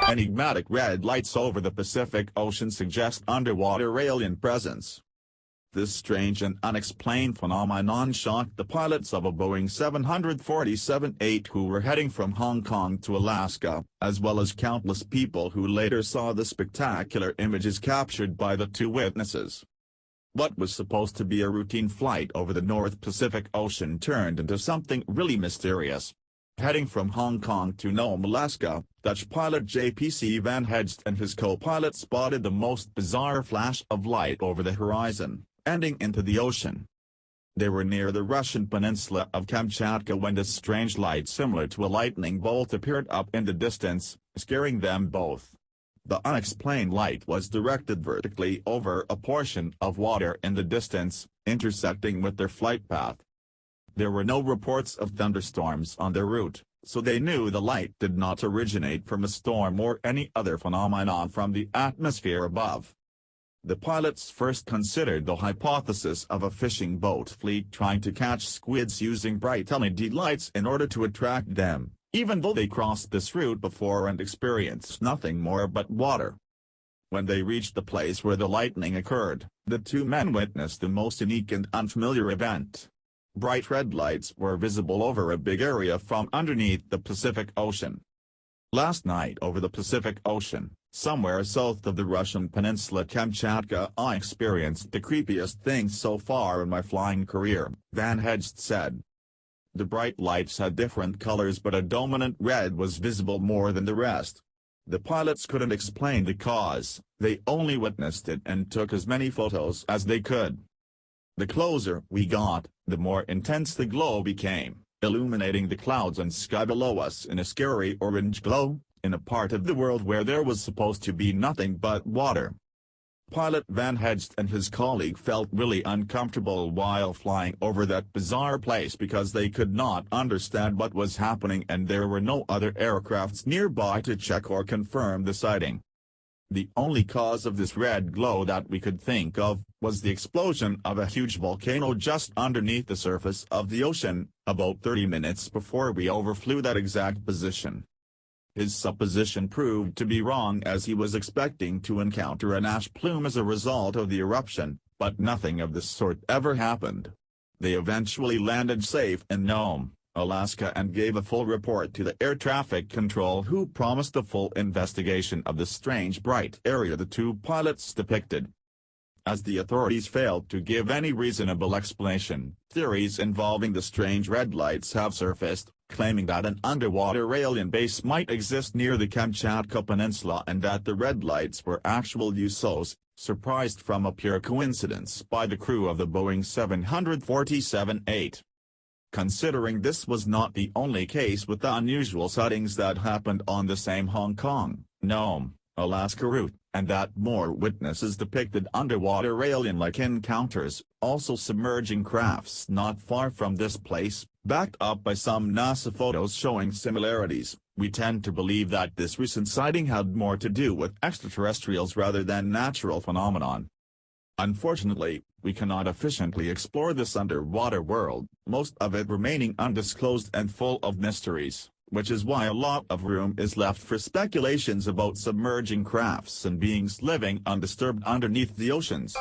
Enigmatic red lights over the Pacific Ocean suggest underwater alien presence. This strange and unexplained phenomenon shocked the pilots of a Boeing 747-8 who were heading from Hong Kong to Alaska, as well as countless people who later saw the spectacular images captured by the two witnesses. What was supposed to be a routine flight over the North Pacific Ocean turned into something really mysterious. Heading from Hong Kong to Nome, Alaska, Dutch pilot J.P.C. van Hejst and his co-pilot spotted the most bizarre flash of light over the horizon, ending into the ocean. They were near the Russian peninsula of Kamchatka when this strange light similar to a lightning bolt appeared up in the distance, scaring them both. The unexplained light was directed vertically over a portion of water in the distance, intersecting with their flight path. There were no reports of thunderstorms on their route, so they knew the light did not originate from a storm or any other phenomenon from the atmosphere above. The pilots first considered the hypothesis of a fishing boat fleet trying to catch squids using bright LED lights in order to attract them, even though they crossed this route before and experienced nothing more but water. When they reached the place where the lightning occurred, the two men witnessed the most unique and unfamiliar event. Bright red lights were visible over a big area from underneath the Pacific Ocean. Last night over the Pacific Ocean, somewhere south of the Russian peninsula Kamchatka, I experienced the creepiest thing so far in my flying career, Van Hejst said. The bright lights had different colors but a dominant red was visible more than the rest. The pilots couldn't explain the cause, they only witnessed it and took as many photos as they could. The closer we got, the more intense the glow became, illuminating the clouds and sky below us in a scary orange glow, in a part of the world where there was supposed to be nothing but water. Pilot Van Hejst and his colleague felt really uncomfortable while flying over that bizarre place because they could not understand what was happening and there were no other aircrafts nearby to check or confirm the sighting. The only cause of this red glow that we could think of was the explosion of a huge volcano just underneath the surface of the ocean, about 30 minutes before we overflew that exact position. His supposition proved to be wrong as he was expecting to encounter an ash plume as a result of the eruption, but nothing of the sort ever happened. They eventually landed safe in Nome, Alaska and gave a full report to the air traffic control who promised a full investigation of the strange bright area the two pilots depicted. As the authorities failed to give any reasonable explanation, theories involving the strange red lights have surfaced, claiming that an underwater alien base might exist near the Kamchatka Peninsula and that the red lights were actual USOs, surprised from a pure coincidence by the crew of the Boeing 747-8. Considering this was not the only case with the unusual sightings that happened on the same Hong Kong, Nome, Alaska route, and that more witnesses depicted underwater alien-like encounters, also submerging crafts not far from this place, backed up by some NASA photos showing similarities, we tend to believe that this recent sighting had more to do with extraterrestrials rather than natural phenomenon. Unfortunately, we cannot efficiently explore this underwater world, most of it remaining undisclosed and full of mysteries, which is why a lot of room is left for speculations about submerging crafts and beings living undisturbed underneath the oceans.